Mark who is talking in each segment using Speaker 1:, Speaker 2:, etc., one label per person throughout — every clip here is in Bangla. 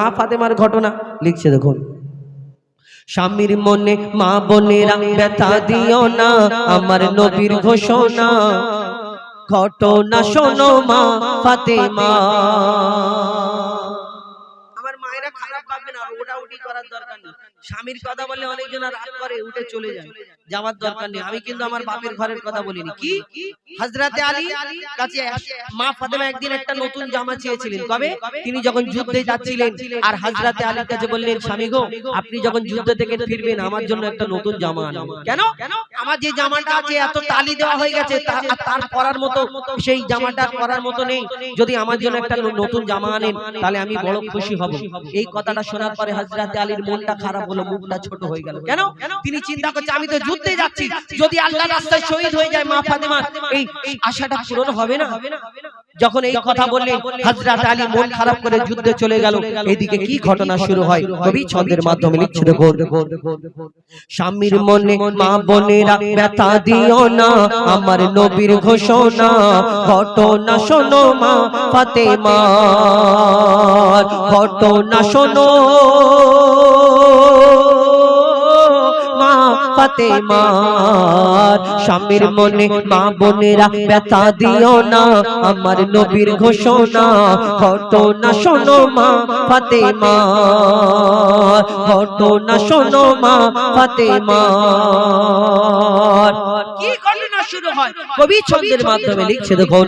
Speaker 1: মা ফাতেমার ঘটনা লিখছে দেখুন। স্বামীর মনে মা বোনেরা ব্যথা দিও না, আমার নবীর ঘোষণা ঘটনা শোনো মা ফাতেমা। আমার মায়েরা খারাপ ভাববে না, ওটা করার দরকার নেই। স্বামীর কথা বলে অনেকজন রাগ করে উঠে চলে যায়, যাওয়ার দরকার নেই। আমি কিন্তু আমার বাপের ঘরের কথা বলিনি। কি হযরতে আলী কাছে মা ফাতেমা একদিন একটা নতুন জামা চেয়েছিলেন। কবে? তিনি যখন যুদ্ধে যাচ্ছিলেন, আর হযরতে আলীর কাছে বললেন, স্বামী গো, আপনি যখন যুদ্ধ থেকে ফিরবেন আমার জন্য একটা নতুন জামা আনুন। কেন? আমার যে জামাটা আছে এত তালি দেওয়া হয়ে গেছে, তার পরার মতো সেই জামাটা পরার মতো নেই। যদি আমার জন্য একটা নতুন জামা আনেন তাহলে আমি বড় খুশি হব। এই কথাটা শোনার পরে হযরতে আলীর মনটা খারাপ হলো, মুখটা ছোট হয়ে গেল। কেন? তিনি চিন্তা করছে আমি তো যুদ্ধে যাচ্ছি, যদি আল্লাহর রাস্তায় শহীদ হয়ে যায় মা ফাতেমা, এই আশাটা পূরণ হবে না। যখন এই কথা বললেন হযরত আলী মন খারাপ করে যুদ্ধে চলে গেল। এদিকে কি ঘটনা শুরু হয় কবি ছন্দের মাধ্যমে লিখছে দেখুন। স্বামীর মনে মা বোনেরা ব্যথা দিও না, আমার নবীর ঘোষণা ঘটনা শোনো মা ফাতেমা, ঘটনা শোনো মা ফাতেমা। স্বামীর মনে মা বোনেরা ব্যথা দিও না, আমার নবীর ঘোষণা ঘটনা শোনো মা ফাতেমা, ঘটনা শোনো মা ফাতেমা। কি ঘটনা শুরু হয় কবি ছন্দের মাধ্যমে লিখছে দেখুন।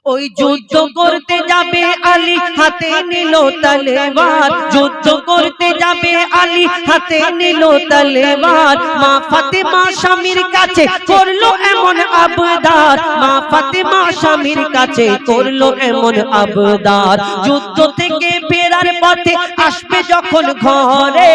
Speaker 1: ওই যুদ্ধ করতে যাবে আলী, হাতে নিল তলোয়ার, যুদ্ধ করতে যাবে আলী, হাতে নিল তলোয়ার। মা ফাতেমা স্বামীর কাছে করলো এমন আবদার, মা ফাতেমা স্বামীর কাছে করলো এমন আবদার। যুদ্ধ থেকে ফেরার পথে আসবে যখন ঘরে,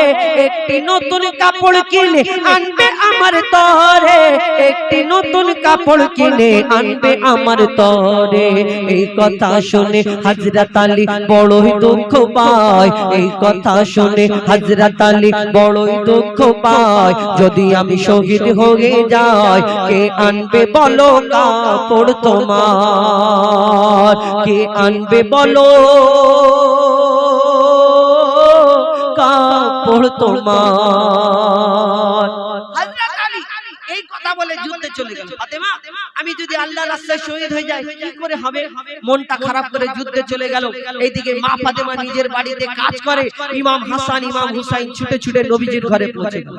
Speaker 1: একটি নতুন কাপড় কিনে আনবে আমার তরে, একটি নতুন কাপড় কিনে আনবে আমার তরে। এই কথা শুনে হযরত আলী বড়ই দুঃখ পায়, এই কথা শুনে হযরত আলী বড়ই দুঃখ পায়। যদি আমি শহীদ হয়ে যাই, কে আনবে বলো কাপড় তোমার, কে আনবে বলো কাপড় তোমার। এই কথা বলে যুদ্ধে চলে গেল। ফাতেমা, আমি যদি আল্লাহর রাস্তায় শহীদ হয়ে যাই কি করে হবে? মনটা খারাপ করে যুদ্ধে চলে গেল। এইদিকে মা ফাতেমা নিজের বাড়িতে কাজ করে, ইমাম হাসান ইমাম হুসাইন ছুটে ছুটে নবীজির ঘরে পৌঁছে গেল।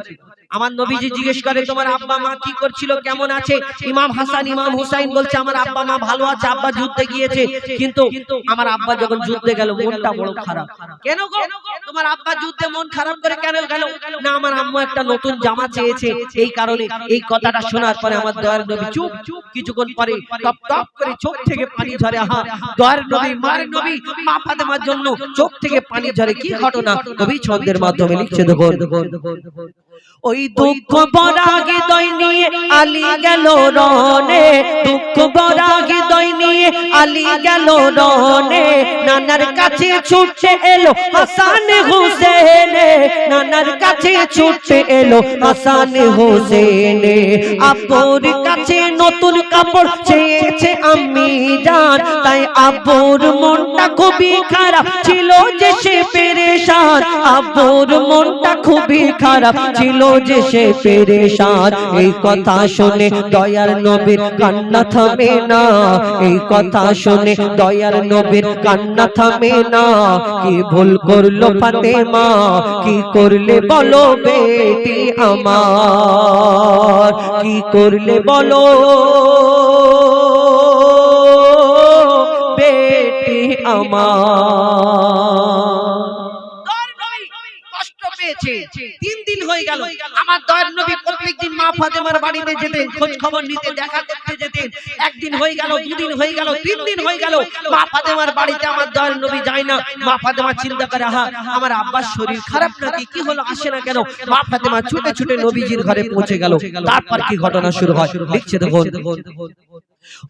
Speaker 1: আমার নবীজি জিজ্ঞেস করে, তোমার আব্বা মা কি করছিল, কেমন আছে? ইমাম হাসান ইমাম হুসাইন বলছে, আমার আব্বা মা ভালো আছে, আব্বা যুদ্ধে গিয়েছে, কিন্তু আমার আব্বা যখন যুদ্ধে গেল মনটা বড় খারাপ। কেন গো, তোমার আব্বা যুদ্ধে মন খারাপ করে কেন গেল? না, আমার আম্মু একটা নতুন জামা চেয়েছে, এই কারণে। এই কথাটা শোনার পরে আমার দয়ার নবী চুপ। কিছুক্ষণ পরে টপ টপ করে চোখ থেকে পানি ঝরে। আহা, দয়ার নবী মার নবী মা ফাতেমার জন্য চোখ থেকে পানি ঝরে। কি ঘটনা কবি ছন্দের মাধ্যমে লিখছে দেখুন। ওই দুঃখ ভরা হৃদয় নিয়ে আলী গেল রনে, দুঃখ ভরা হৃদয় নিয়ে আলী গেল রনে। নানার কাছে ছুটে এলো হাসান হুসেন, নানার কাছে ছুটে এলো হাসান হুসেন। আব্বুর কাছে নতুন কাপড় চেয়েছে আম্মি জান, তাই আব্বুর মনটা খুবই খারাপ ছিল যে সে পেরেশান, আব্বুর মনটা খুবই খারাপ ছিল যে সে পেরেশান। এই কথা শুনে দয়ার নবীর কান্না থামে না, এই কথা শুনে দয়ার নবীর কান্না থামে না। কি ভুল করলো ফাতেমা, কি করলে বলো বেটি আমার, কি করলে বলো বেটি আমার। কষ্ট পেয়েছে, 3 দিন হয়ে গেল। আমার দয়ার নবী প্রত্যেকদিন মা ফাতেমার বাড়িতে যেতেন, খোঁজ খবর নিতে, দেখা করতে যেতেন। একদিন হয়ে গেল, 2 দিন হয়ে গেল, 3 দিন হয়ে গেল, মা ফাতেমার বাড়িতে আমার দয়ার নবী যায় না। মা ফাতেমা চিন্তা করে, আহা, আমার আব্বার শরীর খারাপ নাকি, কি হলো, আসে না কেন? মা ফাতেমা ছুটে ছুটে নবীজির ঘরে পৌঁছে গেল। তারপর কি ঘটনা শুরু হয় লিখছে দেখুন।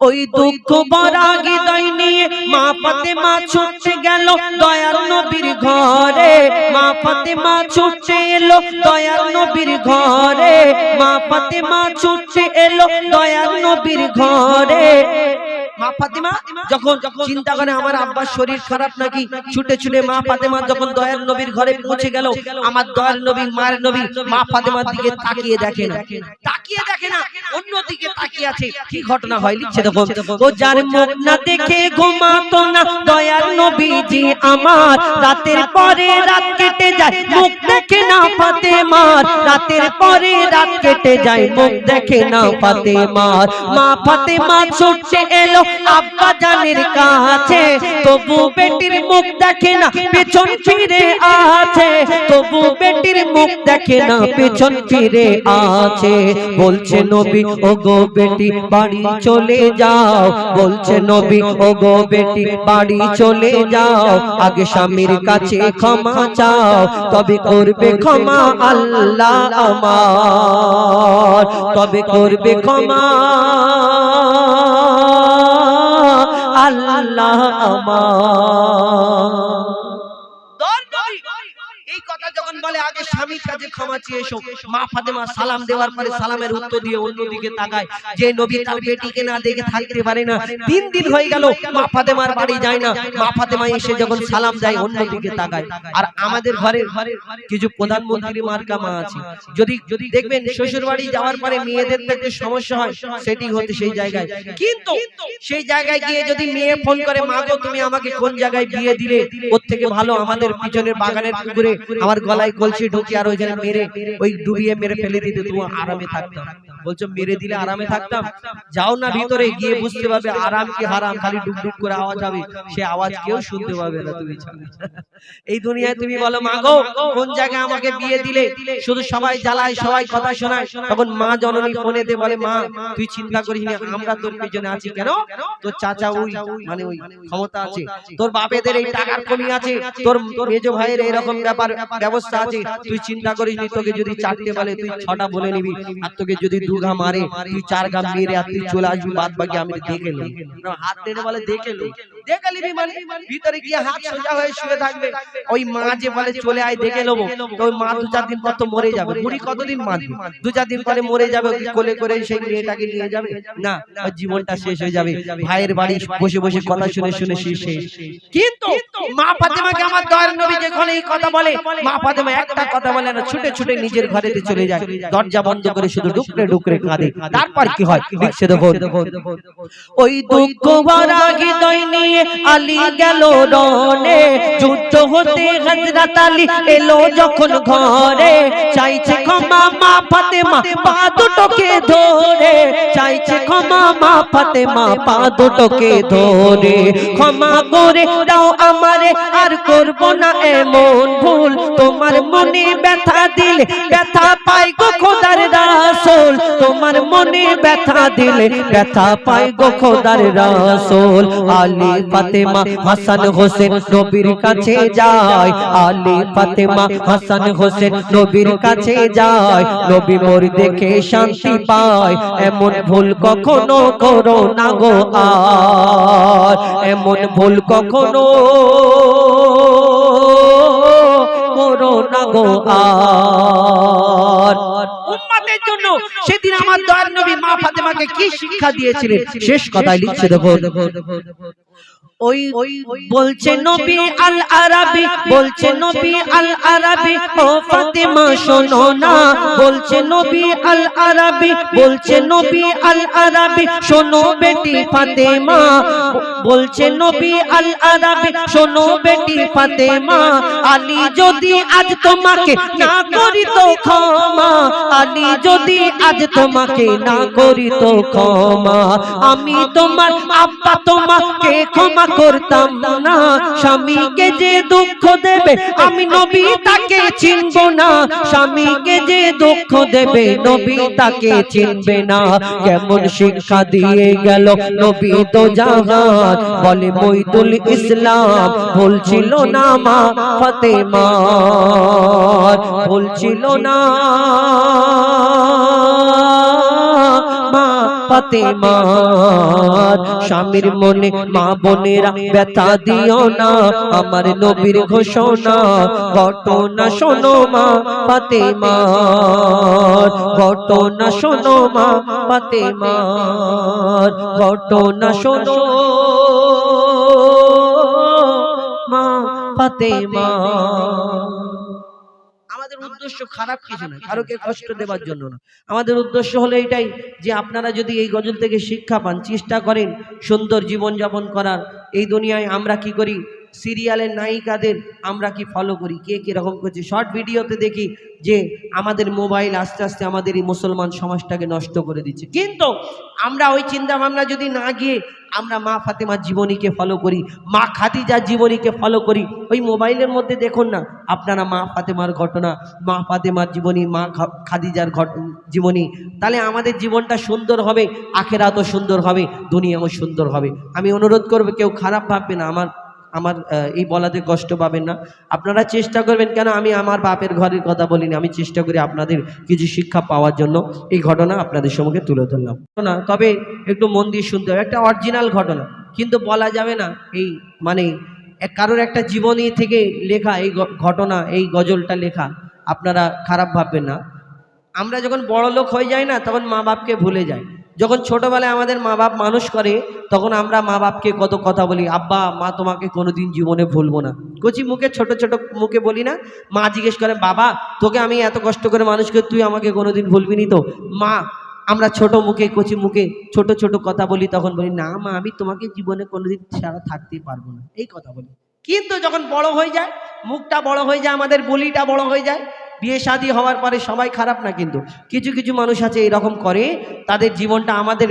Speaker 1: ওই দুঃখ ভরা হৃদয় নিয়ে মা ফাতেমা ছুটে গেল দয়ার নবীর ঘরে, মা ফাতেমা ছুটে এলো দয়ার নবীর ঘরে, মা ফাতেমা ছুটে এলো দয়ার নবীর ঘরে। মা ফাতেমা যখন চিন্তা করে আমার আব্বার শরীর খারাপ নাকি, ছুটে ছুটে মা ফাতেমা যখন দয়ার নবীর ঘরে পৌঁছে গেল, আমার দয়ার নবী মায়ের নবী মা ফাতেমার দিকে তাকিয়ে দেখে না, অন্যদিকে তাকিয়ে আছে। কি ঘটনা হয় লিখছে দেখো, ও যার মুখ না দেখে ঘুমাতো না দয়ার নবীজি আমার, রাতের পরে রাত কেটে যায় মুখ দেখে না ফাতেমার, রাতের পরে রাত কেটে যায় মুখ দেখে না ফাতেমার। মা ফাতেমা ছুটে এলো আব্বা জানের কাছে, তবু বেটির মুখ দেখে না পেছন ফিরে আছে, তবু বেটির মুখ দেখে না পেছন ফিরে আছে। বলছে নবী ও গো বেটি বাড়ি চলে যাও, বলছে নবী ও গো বেটি বাড়ি চলে যাও, আগে স্বামীর কাছে ক্ষমা চাও, তবে করবে ক্ষমা আল্লাহ আমার, তবে করবে ক্ষমা আল্লাহ আমার। এই কথা যখন বলে আগে স্বামীর কাছে ক্ষমা চেয়ে এসো, মা ফাতেমা সালাম দেওয়ার পরে সালামের উত্তর দিয়ে অন্যদিকে তাকায়। যে নবী তার বেটিকে না দেখে থাকতে পারে না, 3 দিন হয়ে গেল মা ফাতেমার বাড়ি যায় না, মা ফাতেমা এসে যখন সালাম দেয় অন্যদিকে তাকায়। আর আমাদের ঘরে কিছু প্রধানমন্ত্রী মার্কা মা আছে, যদি দেখবেন শ্বশুর বাড়ি যাওয়ার পরে মেয়েদের একটু সমস্যা হয়, সেটি হতে সেই জায়গায়, কিন্তু সেই জায়গায় গিয়ে যদি মেয়ে ফোন করে মা গো তুমি আমাকে কোন জায়গায় বিয়ে দিলে, ওর থেকে ভালো আমাদের পিছনের বাগানের পুকুরে আমার গলায় কলসি ঢুকিয়ে আর ওইখানে মেরে ওই ডুবিয়ে মেরে ফেলে দিতে তোমার আরামে থাকতাম। বলছো মেরে দিলে আরামে থাকতাম, যাও না ভিতরে গিয়ে বুঝতে পারবে আরাম কি হারাম, খালি ডুক ডুক করে আওয়াজ হবে, সে আওয়াজ কেউ শুনতে পাবে না তুমি ছাড়া। এই দুনিয়ায় তুমি বলো মা গো কোন জায়গায় আমাকে বিয়ে দিলে, শুধু সবাই জ্বালায় সবাই কথা শোনায়, তখন মা জননী ফোনেতে বলে মা তুই চিন্তা করিস না, আমরা তোর পিছনে আছি। কেন? তোর চাচা ওই মানে ওই ক্ষমতা আছে, তোর বাপেদের এই টাকার কমি আছে, তোর মেজো ভাইয়ের এরকম ব্যাপার ব্যবস্থা আছে, তুই চিন্তা করিস নি। তোকে যদি 4টে বলে তুই 6টা বলে নিবি, আর তোকে যদি 2 ঘা মারে তুই 4 ঘা মেরে আর তুই চলে আসবি, বাদ বাকি আমি দেখে নেব। হাত টেনে বলে দেখে নিবি মানে ভিতরে গিয়ে হাত সোজা হয়ে শুয়ে থাকবে। ওই মা যে বলে চলে আয় দেখে নেবো, তো ওই মা 2-4 দিন পর তো মরে যাবে। বুড়ি কতদিন বাঁচবে? 2-4 দিন পরে মরে যাবে, কোলে করে সেই মেয়েটাকে নিয়ে যাবে না, ওর জীবনটা শেষ হয়ে যাবে। ভাইয়ের বাড়ি বসে বসে কথা শুনে শুনে শেষ। কিন্তু মা ফাতেমাকে আমার দয়ার নবী যখন এই কথা বলে, মা ফাতেমা একটা কথা বলে না, ছুটে ছুটে নিজের ঘরেতে চলে যায়, দরজা বন্ধ করে শুধু ডুকরে ডুকরে কাঁদে। তারপর কি হয় লিখছে দেখো, ওই দুঃখ ভরা হৃদয় নিয়ে আলী গেল রনে, যুদ্ধ হতে হযরত আলী এলো যখন ঘরে, চাইছে ক্ষমা মা ফাতেমা পা দুটোকে ধরে, চাইছে ক্ষমা মা ফাতেমা পা দুটোকে ধরে, ক্ষমা করে দাও আমারে আর করব না এমন ভুল, তোমার মনে ব্যথা দিলে ব্যথা পাই গো খোদার রাসূল, তোমার মনে ব্যথা দিলে ব্যথা পাই গো খোদার রাসূল। আলী ফাতেমা হাসান হোসেন নবীর কাছে যায়, আলী ফাতেমা হাসান হোসেন নবীর কাছে যায়, নবী মোর দেখে শান্তি পায়, এমন ভুল কখনো করো না গো আর, এমন ভুল কখনো করো না গো আর। উম্মতের জন্য সেদিন আমার দয়ার নবী মা ফাতেমাকে কি শিক্ষা দিয়েছিলেন, শেষ কথায় লিখছে দেখো, ওই বলছে নবী আল আরাবী, বলছে নবী আল আরাবী ও ফাতেমা শোনো না, বলছে নবী আল আরাবী, বলছে নবী আল আরাবী শোনো বেটি ফাতেমা, বলছে নবী আল আরাবী শোনো বেটি ফাতেমা, আলী যদি আজ তোমাকে না করি তো ক্ষমা, আলী যদি আজ তোমাকে না করি তো ক্ষমা, আমি তোমার আব্বা তোমাকে ক্ষমা করতাম না, স্বামীকে যে দুঃখ দেবে আমি নবী তাকে চিনব না, স্বামীকে যে দুঃখ দেবে নবী তাকে চিনবে না। কেমন শিক্ষা দিয়ে গেল নবী তো জাহান, বলে মইদুল ইসলাম বলছিল না মা ফাতেমা, বলছিল না মা ফাতেমার স্বামীর মনে মা বোনেরা ব্যথা দিও না আমার নবীর ঘোষণা ঘটনা শোনো মা ফাতেমার ঘটনা শোনো মা ফাতেমার ঘটনা শোনো মা ফাতেমা। আমাদের উদ্দেশ্য খারাপ কিছু না, কারোকে কষ্ট দেওয়ার জন্য না। আমাদের উদ্দেশ্য হলো এটাই যে আপনারা যদি এই গজল থেকে শিক্ষা পান, চেষ্টা করেন সুন্দর জীবন যাপন করার। এই দুনিয়ায় আমরা কি করি, সিরিয়ালের নায়িকাদের আমরা কি ফলো করি, কে কিরকম করছে। শর্ট ভিডিওতে দেখি যে আমাদের মোবাইল আস্তে আস্তে আমাদের এই মুসলমান সমাজটাকে নষ্ট করে দিচ্ছে। কিন্তু আমরা ওই চিন্তা ভাবনা যদি না গিয়ে আমরা মা ফাতেমার জীবনীকে ফলো করি, মা খাদিজার জীবনীকে ফলো করি। ওই মোবাইলের মধ্যে দেখুন না আপনারা মা ফাতেমার ঘটনা, মা ফাতেমার জীবনী, মা খাদিজার জীবনী, তাহলে আমাদের জীবনটা সুন্দর হবে, আখেরাতও সুন্দর হবে, দুনিয়াও সুন্দর হবে। আমি অনুরোধ করব কেউ খারাপ ভাববে না, আমার এই বলাতে কষ্ট পাবেন না। আপনারা চেষ্টা করবেন, কেন আমি আমার বাপের ঘরের কথা বলিনি, আমি চেষ্টা করি আপনাদের কিছু শিক্ষা পাওয়ার জন্য এই ঘটনা আপনাদের সম্মুখে তুলে ধরলাম না। তবে একটু মন দিয়ে শুনতে হবে, একটা অরিজিনাল ঘটনা, কিন্তু বলা যাবে না এই মানে কারোর একটা জীবনী থেকে লেখা এই ঘটনা, এই গজলটা লেখা। আপনারা খারাপ ভাববেন না। আমরা যখন বড় লোক হয়ে যাই না, তখন মা বাপকে ভুলে যাই। যখন ছোটবেলায় আমাদের মা বাপ মানুষ করে, তখন আমরা মা বাপকে কত কথা বলি, আব্বা মা তোমাকে কোনোদিন জীবনে ভুলবো না। কচি মুখে ছোট ছোট মুখে বলি না। মা জিজ্ঞেস করে, বাবা তোকে আমি এত কষ্ট করে মানুষ করে, তুই আমাকে কোনোদিন ভুলবি নি তো? মা আমরা ছোট মুখে কচি মুখে ছোট ছোট কথা বলি, তখন বলি না মা আমি তোমাকে জীবনে কোনোদিন ছাড়া থাকতেই পারবো না, এই কথা বলি। কিন্তু যখন বড় হয়ে যায়, মুখটা বড় হয়ে যায়, আমাদের বলিটা বড় হয়ে যায়, বিয়ে শাদী হওয়ার পরে সবাই খারাপ না, কিন্তু কিছু কিছু মানুষ আছে এরকম করে। তাদের জীবনটা আমাদের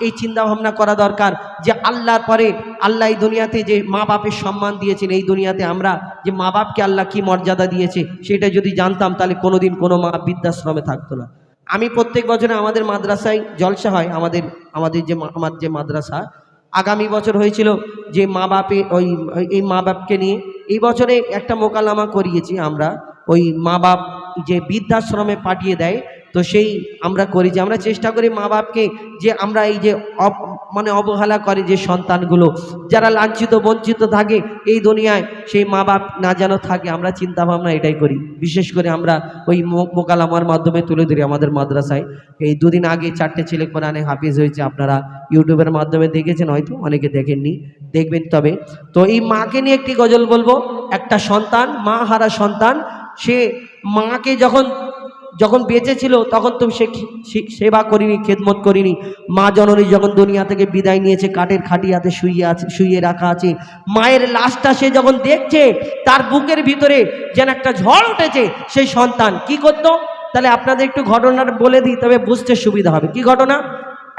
Speaker 1: এই চিন্তা ভাবনা করা দরকার যে আল্লাহর পরে আল্লাহ এই দুনিয়াতে যে মা বাপের সম্মান দিয়েছেন, এই দুনিয়াতে আমরা যে মা বাপকে আল্লাহ কি মর্যাদা দিয়েছে সেটা যদি জানতাম, তাহলে কোনোদিন কোনো মা বৃদ্ধাশ্রমে থাকতো না। আমি প্রত্যেক বছরে আমাদের মাদ্রাসায় জলসা হয়, আমাদের আমার যে মাদ্রাসা, আগামী বছর হয়েছিল যে মা বাপে এই মা বাপকে নিয়ে। এই বছরে একটা মোকালামা করিয়েছি আমরা, ওই মা বাপ যে বৃদ্ধাশ্রমে পাঠিয়ে দেয়, তো সেই আমরা করি যে আমরা চেষ্টা করি মা বাপকে, যে আমরা এই যে মানে অবহেলা করে যে সন্তানগুলো যারা লাঞ্ছিত বঞ্চিত থাকে এই দুনিয়ায়, সেই মা বাপ না যেন থাকে, আমরা চিন্তা ভাবনা এটাই করি। বিশেষ করে আমরা ওই মোকালামার মাধ্যমে তুলে ধরি। আমাদের মাদ্রাসায় এই দুদিন আগে 4টে ছেলে কোরআনে হাফিজ হয়েছে, আপনারা ইউটিউবের মাধ্যমে দেখেছেন, হয়তো অনেকে দেখেননি, দেখবেন। তবে তো এই মাকে নিয়ে একটি গজল বলবো। একটা সন্তান, মা হারা সন্তান, সে মাকে যখন বেঁচে ছিল তখন তো সে সেবা করিনি, খেদমত করিনি। মা জননী যখন দুনিয়া থেকে বিদায় নিয়েছে, কাঠের খাটিয়াতে শুইয়ে রাখা আছে, মায়ের লাশটা সে যখন দেখছে, তার বুকের ভিতরে যেন একটা ঝড় উঠেছে। সেই সন্তান কি করতো, তাহলে আপনাদের একটু ঘটনাটা বলে দিই, তবে বুঝতে সুবিধা হবে। কি ঘটনা?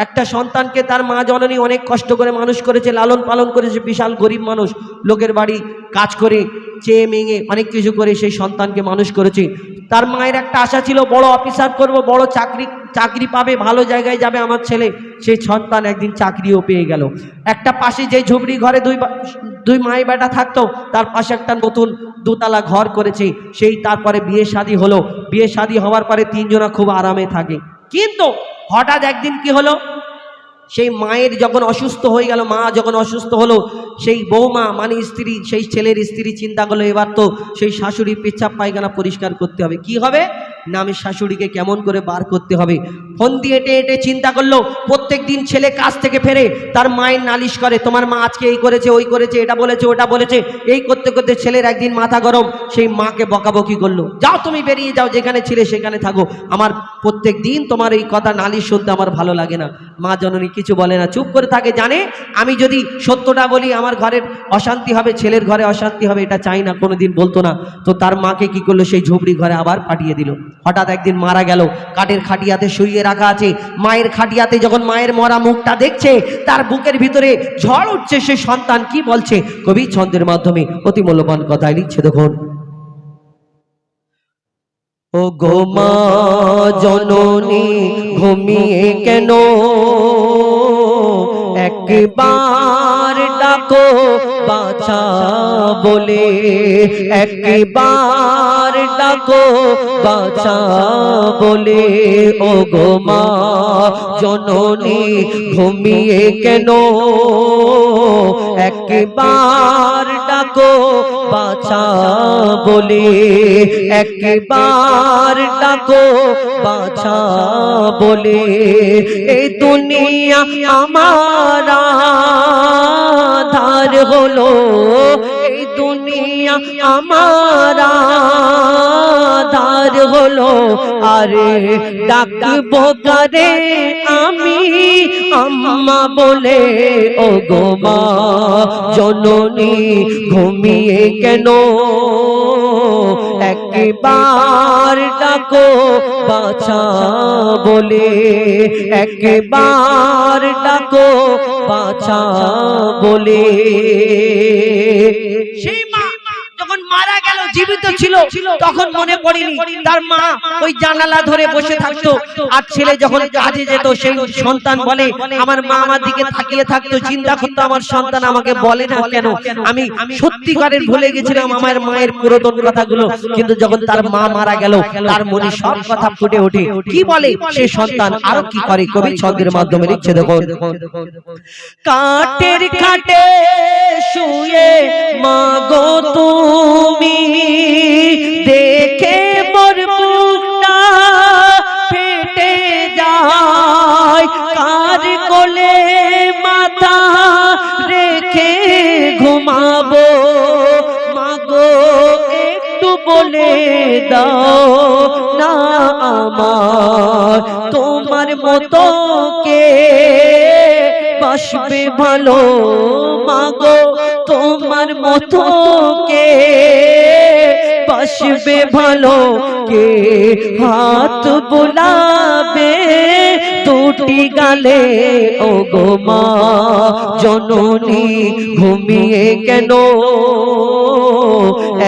Speaker 1: একটা সন্তানকে তার মা জননী অনেক কষ্ট করে মানুষ করেছে, লালন পালন করেছে। বিশাল গরিব মানুষ, লোকের বাড়ি কাজ করে চেয়ে মেঙে অনেক কিছু করে সেই সন্তানকে মানুষ করেছে। তার মায়ের একটা আশা ছিল, বড় অফিসার করব, বড় চাকরি পাবে, ভালো জায়গায় যাবে আমার ছেলে। সেই সন্তান একদিন চাকরিও পেয়ে গেল। একটা পাশে যে ঝুপড়ি ঘরে দুই মাই বেটা থাকতো, তার পাশে একটা নতুন দোতলা ঘর করেছে। সেই তারপরে বিয়ে শাদী হলো। বিয়ে শাদী হওয়ার পরে তিনজনা খুব আরামে থাকে। কিন্তু হঠাৎ একদিন কি হলো, সেই মায়ের যখন অসুস্থ হয়ে গেল, মা যখন অসুস্থ হলো, সেই বৌমা মানে স্ত্রী, সেই ছেলের স্ত্রী চিন্তা করলো, এবার তো সেই শাশুড়ির পেচ্ছাপ পায়খানা পরিষ্কার করতে হবে। কি হবে না, আমি শাশুড়িকে কেমন করে বার করতে হবে। ফোন দিয়ে এটে চিন্তা করলো। প্রত্যেক দিন ছেলে কাজ থেকে ফেরে তার মায়ের নালিশ করে, তোমার মা আজকে এই করেছে, ওই করেছে, এটা বলেছে, ওটা বলেছে। এই করতে করতে ছেলের একদিন মাথা গরম, সেই মাকে বকাবকি করলো, যাও তুমি বেরিয়ে যাও, যেখানে ছিলে সেখানে থাকো, আমার প্রত্যেক দিন তোমার এই কথা নালিশ শুনতে আমার ভালো লাগে না। মা জননী কিছু বলে না, চুপ করে থাকে। জানে আমি যদি সত্যটা বলি আমার ঘরের অশান্তি হবে, ছেলের ঘরে অশান্তি হবে, এটা চাই না, কোনোদিন বলতো না। তো তার মাকে কি করলো, সেই ঝুপড়ি ঘরে আবার পাঠিয়ে দিল। হঠাৎ একদিন মারা গেল, কাঠের খাটিয়াতে শুইয়ে রাখা আছে। মায়ের খাটিয়াতে যখন মায়ের মরা মুখটা দেখছে, তার বুকের ভিতরে ঝড় উঠছে। সে সন্তান কি বলছে, কবি ছন্দের মাধ্যমে অতি মূল্যবান কথাই লিখছে, দেখুন। ও গো মা জননী ঘুমিয়ে কেন, একবার ডাকো বাছা বলে, একবার
Speaker 2: একবার ডাকো বাঁচা বলে, ও গো মা জননী ঘুমিয়ে কেন, একবার ডাকো বাঁচা বলে, একবার ডাকো বাঁচা বলে। এই দুনিয়া আমার আঁধার হলো, এই দুনিয়া আমার আঁধার হলো, আরে ডাকবো কারে আমি আম্মা বলে, ও গো মা জননী ঘুমিয়ে কেন, একবার ডাকো বাঁচা বলে, একবার ডাকো বাঁচা বলে।
Speaker 1: সেই মা যখন মারা গেল, জীবিত ছিল, তখন মনে পড়েনি তার মা ওই জানালা ধরে বসে থাকতো, আর ছেলে যখন কাজে যেত সেই সন্তান বলে, আমার মা আমার দিকে তাকিয়ে থাকতো, চিন্তা করতো আমার সন্তান আমাকে বলে না কেন। আমি সত্যিকারের ভুলে গেছিলাম আমার মায়ের পুরাতন কথাগুলো, কিন্তু যখন তার মা মারা গেল তার মনে সব কথা ফুটে ওঠে। কি বলে সে সন্তান, আরো কি করে কবি ছন্দের মাধ্যমে লিখছে দেখো।
Speaker 2: কাঠের খাটে শুয়ে মাগো তুমি, দেখে মোর বুকটা ফেটে যায়, কার কোলে মাথা রেখে ঘুমাবো, মাগো একটু বলে দাও না আমার তোমার মতো কে বাসবে ভালো, মাগো তোমার মতো কে বাসবে ভালো, কে হাত বুলাবে দুটি গালে, ও গো মা জননী ঘুমিয়ে কেন,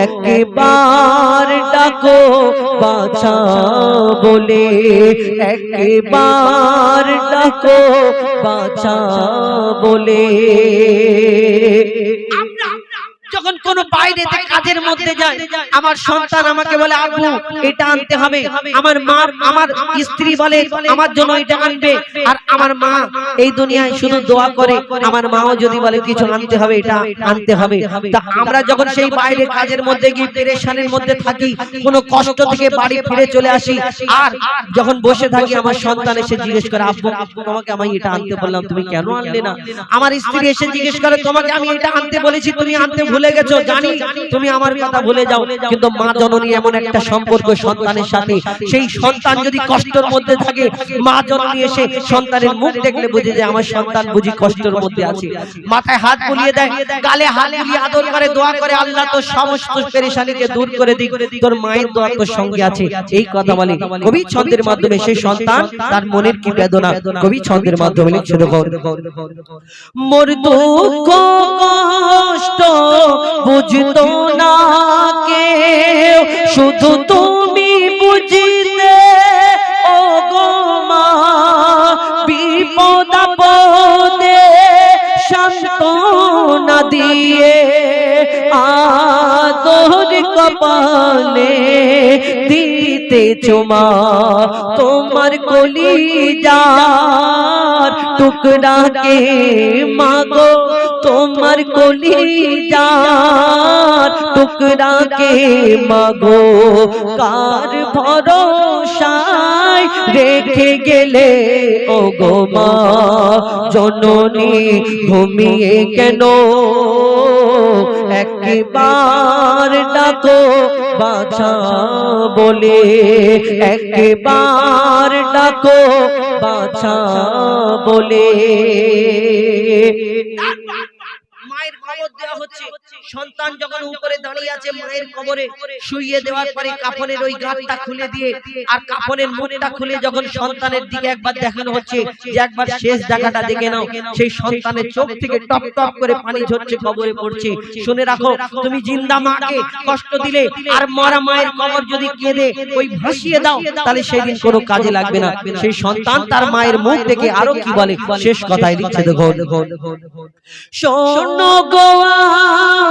Speaker 2: একবার ডাকো বাঁচা বলে, একবার ডাকো বাঁচা বলে।
Speaker 1: যখন কোন বাইরেতে কাজের মধ্যে যায়, আমার সন্তান আমাকে বলে আব্বু এটা আনতে হবে, আমার মা আমার স্ত্রী বলে আমার জন্য এটা আনবে, আর আমার মা এই দুনিয়ায় শুধু দোয়া করে, আমার মাও যদি বলে কিছু আনতে হবে এটা আনতে হবে। তা আমরা যখন সেই বাইরে কাজের মধ্যে গিয়ে পেরেশানির মধ্যে থাকি, কোনো কষ্ট থেকে বাড়ি ফিরে চলে আসি, আর যখন বসে থাকি আমার সন্তান এসে জিজ্ঞেস করে আব্বু তোমাকে আমি এটা আনতে বললাম তুমি কেন আনলে না, আমার স্ত্রী এসে জিজ্ঞেস করে তোমাকে আমি এটা আনতে বলেছি তুমি আনতে ভুলে গেছো, জানি তুমি আমার কথা ভুলে যাও। কিন্তু মা জননী এমন একটা সম্পর্ক সন্তানের সাথে, সেই সন্তান যদি কষ্টের মধ্যে থাকে, মা জননী এসে সন্তানের মুখ দেখলে বুঝে যায় আমার সন্তান বুঝি কষ্টের মধ্যে আছে, মাথায় হাত বুলিয়ে দেয়, গালে হাত বুলিয়ে আদর করে দোয়া করে আল্লাহ তোর সমস্ত পেরেশানিকে দূর করে দিক, তোর মায়ের দোয়া তোর সঙ্গে আছে, এই কথা বলে কবি ছন্দের মাধ্যমে সেই সন্তান তার মনের কি বেদনা কবি ছন্দের মাধ্যমে লিখছে দেখো।
Speaker 2: মোর দুঃখ কষ্ট বুঝতো না কেউ, শুধু তুমি বুঝিতে ও গো মা, বিপদ আপদে সান্ত্বনা দিয়ে আদর কপালে দিতেছো মা, তোমার কলিজার টুকরাকে মাগো, তোমার কলিজার টুকরাকে মাগো, কার ভরসায় রেখে গেলে ও গো মা জননী ঘুমিয়ে কেন, একবার ডাকো বাঁচা বলে, একবার ডাকো বাঁচা বলে।
Speaker 1: মায়ের কবর দেওয়া হচ্ছে, সন্তান যখন উপরে দাঁড়িয়ে আছে মায়ের কবরে শুইয়ে দেওয়ার পরে কাফনের ওই গাঁটটা খুলে দিয়ে আর কাফনের মুখটা খুলে যখন সন্তানের দিকে একবার দেখানো হচ্ছে যে একবার শেষ জায়গাটা দেখে নাও, সেই সন্তানের চোখ থেকে টপ টপ করে পানি ঝরছে, কবরে পড়ছে। শুনে রাখো, তুমি জিন্দা মাকে কষ্ট দিলে আর মরা মায়ের কবর যদি কেঁদে ওই ভাসিয়ে দাও, তাহলে সেই দিন কোনো কাজে লাগবে না। সেই সন্তান তার মায়ের মুখ দেখে আরো কি বলে, শেষ কথাই লিখছে দেখো।
Speaker 2: শোনো গো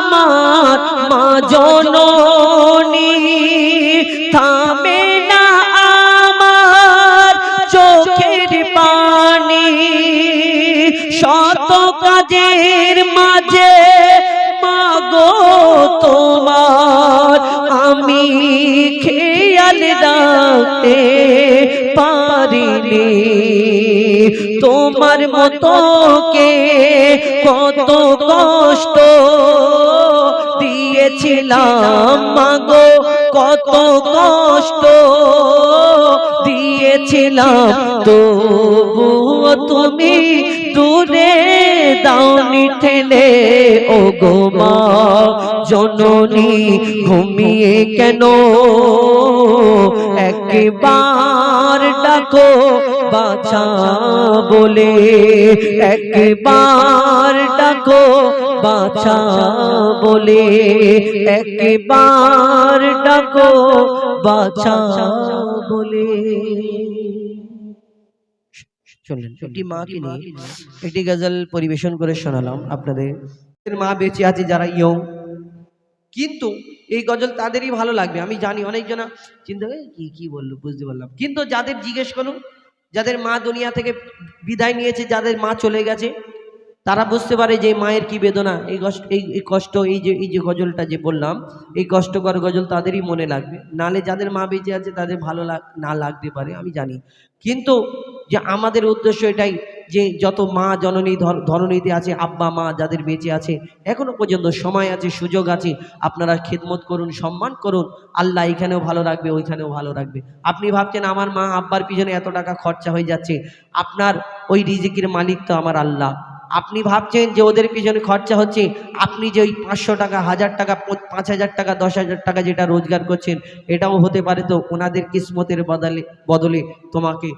Speaker 2: আমার মা জননী, কাজের মাঝে মাগো তোমার আমি খেয়াল রাখতে পারিনি, তোমার মতো কে কত কষ্ট দিয়েছিলাম মাগো, কত কষ্ট দিয়েছিলাম, তবুও তুমি দূরে দাওনি ঠেলে। ও গো মা জননী ঘুমিয়ে কেন একবার ডাকো বাছা বলে, একবার ডাকো বাছা বলে, একবার ডাকো বাছা বলে। চলেন একটি মাকে নিয়ে একটি গজল পরিবেশন করে শোনালাম আপনাদের। মা বেঁচে আছে যারা ইয়ং, কিন্তু এই গজল তাদেরই ভালো লাগবে আমি জানি। অনেকজনা চিন্তা করে কি বললো বুঝতে পারলাম, কিন্তু যাদের জিজ্ঞেস করুন, যাদের মা দুনিয়া থেকে বিদায় নিয়েছে, যাদের মা চলে গেছে, তারা বুঝতে পারে যে মায়ের কি বেদনা। এই কষ্ট, এই যে গজলটা যে বললাম, এই কষ্টকর গজল তাদেরই মনে লাগবে। নালে যাদের মা বেঁচে আছে তাদের ভালো না লাগতে পারে আমি জানি, কিন্তু যে আমাদের উদ্দেশ্য এটাই যে যত মা জননী ধরণীতে আছে, আব্বা মা যাদের বেঁচে আছে, এখনো পর্যন্ত সময় আছে, সুযোগ আছে, আপনারা খেদমত করুন, সম্মান করুন। আল্লাহ এখানেও ভালো রাখবে, ওইখানেও ভালো রাখবে। আপনি ভাবছেন আমার মা আব্বার পিছনে এত টাকা খরচা হয়ে যাচ্ছে, আপনার ওই রিজিকের মালিক তো আমার আল্লাহ। আপনি ভাবছেন যে ওদের পিছনে খরচা হচ্ছে, আপনি যে ওই 500 টাকা, 1000 টাকা, 5000 টাকা, 10,000 টাকা যেটা রোজগার করছেন, এটাও হতে পারে তো ওনাদের কিসমতের বদলে তোমাকে